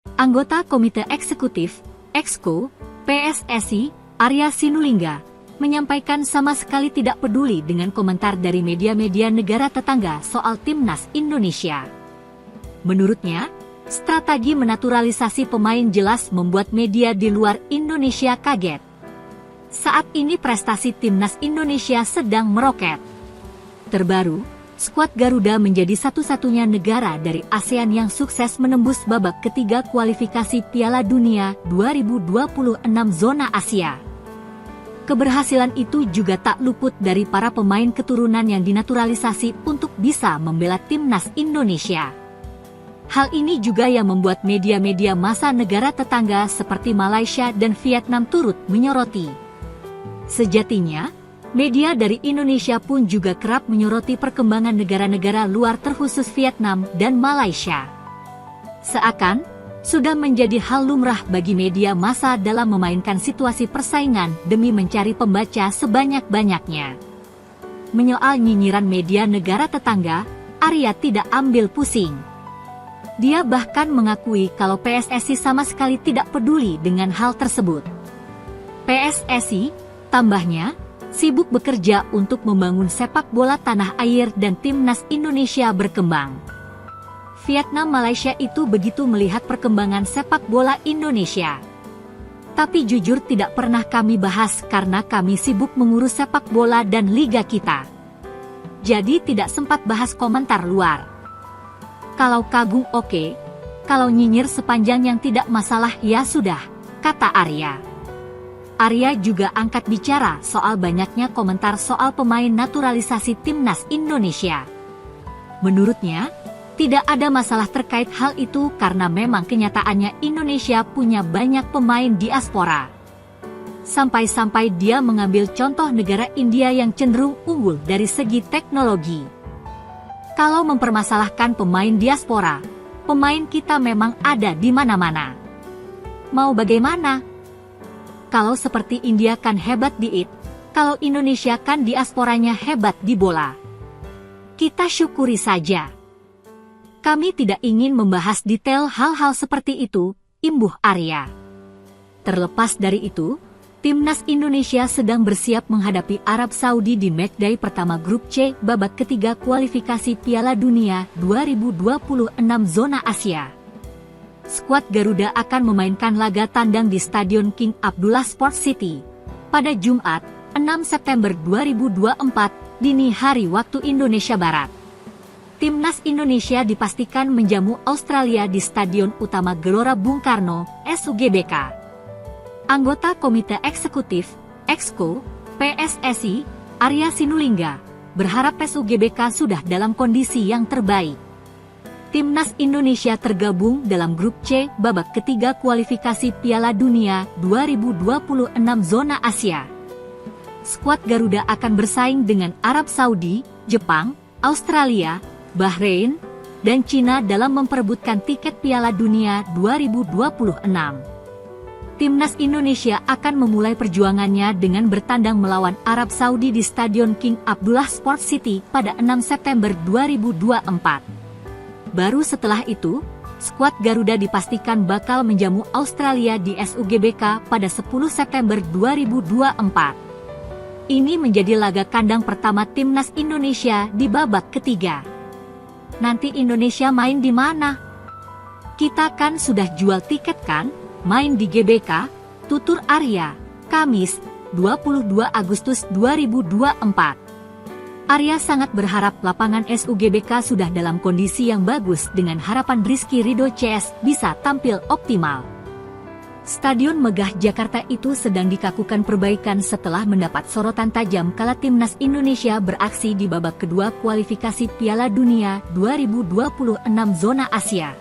Anggota Komite Eksekutif, Exco, PSSI, Arya Sinulinga, menyampaikan sama sekali tidak peduli dengan komentar dari media-media negara tetangga soal Timnas Indonesia. Menurutnya, strategi menaturalisasi pemain jelas membuat media di luar Indonesia kaget. Saat ini prestasi Timnas Indonesia sedang meroket. Terbaru, skuad Garuda menjadi satu-satunya negara dari ASEAN yang sukses menembus babak ketiga kualifikasi Piala Dunia 2026 zona Asia. Keberhasilan itu juga tak luput dari para pemain keturunan yang dinaturalisasi untuk bisa membela Timnas Indonesia. Hal ini juga yang membuat media-media massa negara tetangga seperti Malaysia dan Vietnam turut menyoroti. Sejatinya, media dari Indonesia pun juga kerap menyoroti perkembangan negara-negara luar terkhusus Vietnam dan Malaysia. Seakan, sudah menjadi hal lumrah bagi media massa dalam memainkan situasi persaingan demi mencari pembaca sebanyak-banyaknya. Menyoal nyinyiran media negara tetangga, Arya tidak ambil pusing. Dia bahkan mengakui kalau PSSI sama sekali tidak peduli dengan hal tersebut. PSSI, tambahnya, sibuk bekerja untuk membangun sepak bola tanah air dan Timnas Indonesia berkembang. Vietnam Malaysia itu begitu melihat perkembangan sepak bola Indonesia. Tapi jujur tidak pernah kami bahas karena kami sibuk mengurus sepak bola dan liga kita. Jadi tidak sempat bahas komentar luar. Kalau kagum oke, kalau nyinyir sepanjang yang tidak masalah ya sudah, kata Arya. Arya juga angkat bicara soal banyaknya komentar soal pemain naturalisasi Timnas Indonesia. Menurutnya, tidak ada masalah terkait hal itu karena memang kenyataannya Indonesia punya banyak pemain diaspora. Sampai-sampai dia mengambil contoh negara India yang cenderung unggul dari segi teknologi. Kalau mempermasalahkan pemain diaspora, pemain kita memang ada di mana-mana. Mau bagaimana? Kalau seperti India kan hebat di IT, kalau Indonesia kan diasporanya hebat di bola. Kita syukuri saja. Kami tidak ingin membahas detail hal-hal seperti itu, imbuh Arya. Terlepas dari itu, Timnas Indonesia sedang bersiap menghadapi Arab Saudi di matchday pertama grup C babak ketiga kualifikasi Piala Dunia 2026 zona Asia. Skuad Garuda akan memainkan laga tandang di Stadion King Abdullah Sports City pada Jumat, 6 September 2024, dini hari waktu Indonesia Barat. Timnas Indonesia dipastikan menjamu Australia di Stadion Utama Gelora Bung Karno, SUGBK. Anggota Komite Eksekutif, Exco, PSSI, Arya Sinulinga, berharap SUGBK sudah dalam kondisi yang terbaik. Timnas Indonesia tergabung dalam grup C babak ketiga kualifikasi Piala Dunia 2026 zona Asia. Skuad Garuda akan bersaing dengan Arab Saudi, Jepang, Australia, Bahrain, dan Cina dalam memperebutkan tiket Piala Dunia 2026. Timnas Indonesia akan memulai perjuangannya dengan bertandang melawan Arab Saudi di Stadion King Abdullah Sports City pada 6 September 2024. Baru setelah itu, skuad Garuda dipastikan bakal menjamu Australia di SUGBK pada 10 September 2024. Ini menjadi laga kandang pertama Timnas Indonesia di babak ketiga. Nanti Indonesia main di mana? Kita kan sudah jual tiket kan? Main di GBK, tutur Arya, Kamis, 22 Agustus 2024. Arya sangat berharap lapangan SUGBK sudah dalam kondisi yang bagus dengan harapan Rizky Ridho CS bisa tampil optimal. Stadion megah Jakarta itu sedang dikakukan perbaikan setelah mendapat sorotan tajam kala Timnas Indonesia beraksi di babak kedua kualifikasi Piala Dunia 2026 zona Asia.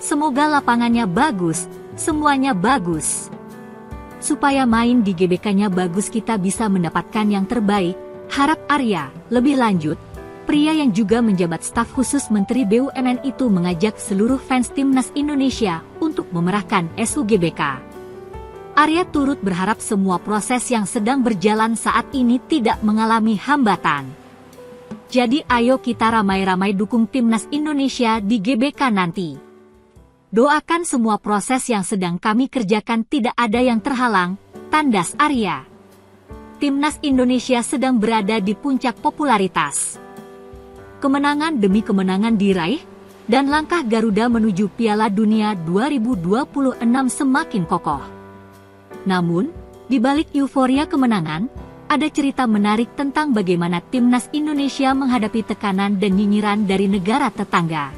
Semoga lapangannya bagus. Semuanya bagus. Supaya main di GBK-nya bagus kita bisa mendapatkan yang terbaik, harap Arya. Lebih lanjut, pria yang juga menjabat staf khusus Menteri BUMN itu mengajak seluruh fans Timnas Indonesia untuk memerahkan SUGBK. Arya turut berharap semua proses yang sedang berjalan saat ini tidak mengalami hambatan. Jadi ayo kita ramai-ramai dukung Timnas Indonesia di GBK nanti. Doakan semua proses yang sedang kami kerjakan tidak ada yang terhalang, tandas Arya. Timnas Indonesia sedang berada di puncak popularitas. Kemenangan demi kemenangan diraih, dan langkah Garuda menuju Piala Dunia 2026 semakin kokoh. Namun, di balik euforia kemenangan, ada cerita menarik tentang bagaimana Timnas Indonesia menghadapi tekanan dan nyinyiran dari negara tetangga.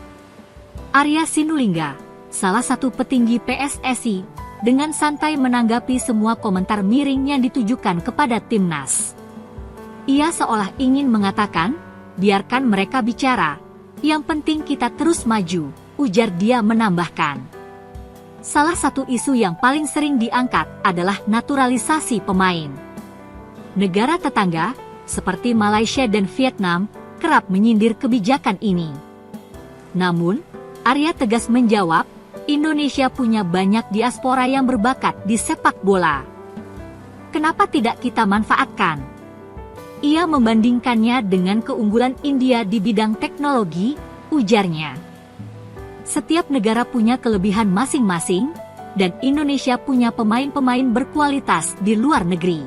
Arya Sinulinga, salah satu petinggi PSSI, dengan santai menanggapi semua komentar miring yang ditujukan kepada Timnas. Ia seolah ingin mengatakan, biarkan mereka bicara, yang penting kita terus maju, ujar dia menambahkan. Salah satu isu yang paling sering diangkat adalah naturalisasi pemain. Negara tetangga, seperti Malaysia dan Vietnam, kerap menyindir kebijakan ini. Namun, Arya tegas menjawab, Indonesia punya banyak diaspora yang berbakat di sepak bola. Kenapa tidak kita manfaatkan? Ia membandingkannya dengan keunggulan India di bidang teknologi, ujarnya. Setiap negara punya kelebihan masing-masing, dan Indonesia punya pemain-pemain berkualitas di luar negeri.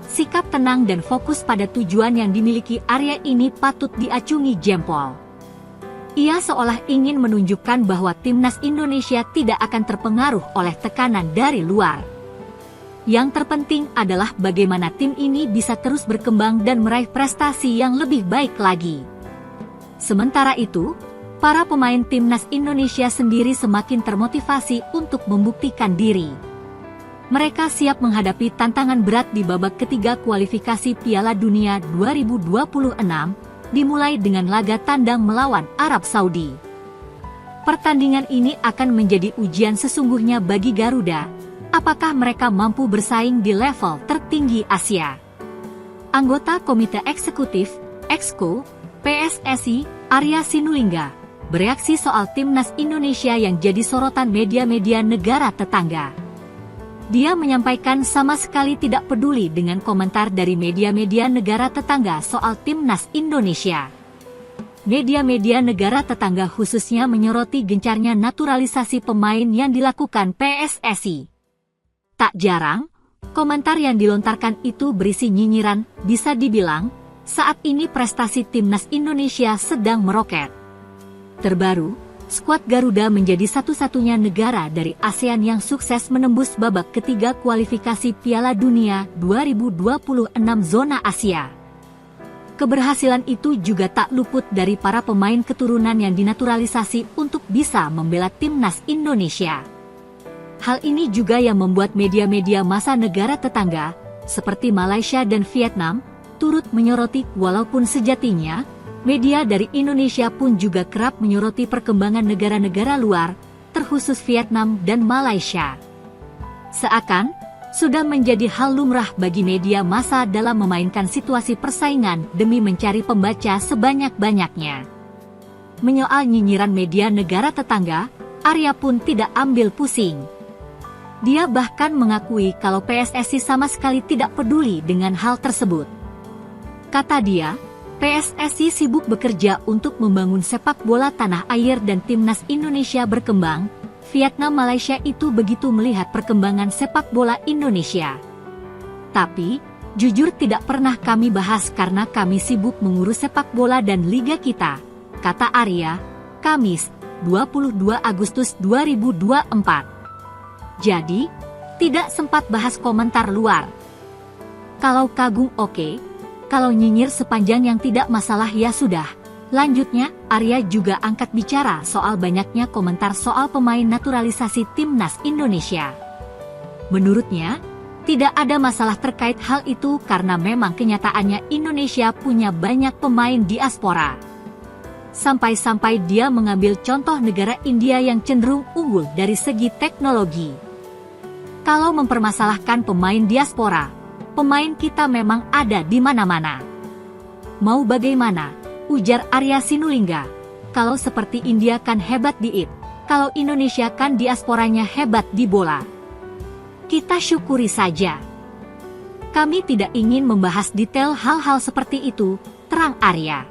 Sikap tenang dan fokus pada tujuan yang dimiliki Arya ini patut diacungi jempol. Ia seolah ingin menunjukkan bahwa Timnas Indonesia tidak akan terpengaruh oleh tekanan dari luar. Yang terpenting adalah bagaimana tim ini bisa terus berkembang dan meraih prestasi yang lebih baik lagi. Sementara itu, para pemain Timnas Indonesia sendiri semakin termotivasi untuk membuktikan diri. Mereka siap menghadapi tantangan berat di babak ketiga kualifikasi Piala Dunia 2026, dimulai dengan laga tandang melawan Arab Saudi. Pertandingan ini akan menjadi ujian sesungguhnya bagi Garuda. Apakah mereka mampu bersaing di level tertinggi Asia? Anggota Komite Eksekutif, Exco, PSSI, Arya Sinulinga, bereaksi soal Timnas Indonesia yang jadi sorotan media-media negara tetangga. Dia menyampaikan sama sekali tidak peduli dengan komentar dari media-media negara tetangga soal Timnas Indonesia. Media-media negara tetangga khususnya menyoroti gencarnya naturalisasi pemain yang dilakukan PSSI. Tak jarang, komentar yang dilontarkan itu berisi nyinyiran, bisa dibilang, saat ini prestasi Timnas Indonesia sedang meroket. Terbaru, skuad Garuda menjadi satu-satunya negara dari ASEAN yang sukses menembus babak ketiga kualifikasi Piala Dunia 2026 zona Asia. Keberhasilan itu juga tak luput dari para pemain keturunan yang dinaturalisasi untuk bisa membela Timnas Indonesia. Hal ini juga yang membuat media-media massa negara tetangga, seperti Malaysia dan Vietnam, turut menyoroti walaupun sejatinya, media dari Indonesia pun juga kerap menyoroti perkembangan negara-negara luar, terkhusus Vietnam dan Malaysia. Seakan, sudah menjadi hal lumrah bagi media massa dalam memainkan situasi persaingan demi mencari pembaca sebanyak-banyaknya. Menyoal nyinyiran media negara tetangga, Arya pun tidak ambil pusing. Dia bahkan mengakui kalau PSSI sama sekali tidak peduli dengan hal tersebut. Kata dia, PSSI sibuk bekerja untuk membangun sepak bola tanah air dan Timnas Indonesia berkembang. Vietnam Malaysia itu begitu melihat perkembangan sepak bola Indonesia. Tapi, jujur tidak pernah kami bahas karena kami sibuk mengurus sepak bola dan liga kita, kata Arya, Kamis, 22 Agustus 2024. Jadi, tidak sempat bahas komentar luar. Kalau kagum oke. Kalau nyinyir sepanjang yang tidak masalah ya sudah. Lanjutnya, Arya juga angkat bicara soal banyaknya komentar soal pemain naturalisasi Timnas Indonesia. Menurutnya, tidak ada masalah terkait hal itu karena memang kenyataannya Indonesia punya banyak pemain diaspora. Sampai-sampai dia mengambil contoh negara India yang cenderung unggul dari segi teknologi. Kalau mempermasalahkan pemain diaspora, pemain kita memang ada di mana-mana. Mau bagaimana? Ujar Arya Sinulinga. Kalau seperti India kan hebat di IT, kalau Indonesia kan diasporanya hebat di bola. Kita syukuri saja. Kami tidak ingin membahas detail hal-hal seperti itu, terang Arya.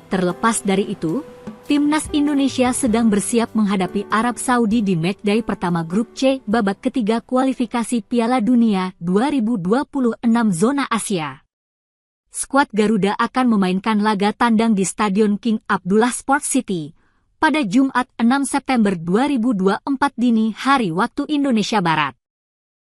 Terlepas dari itu, Timnas Indonesia sedang bersiap menghadapi Arab Saudi di matchday pertama Grup C babak ketiga kualifikasi Piala Dunia 2026 zona Asia. Skuad Garuda akan memainkan laga tandang di Stadion King Abdullah Sports City pada Jumat 6 September 2024 dini hari waktu Indonesia Barat.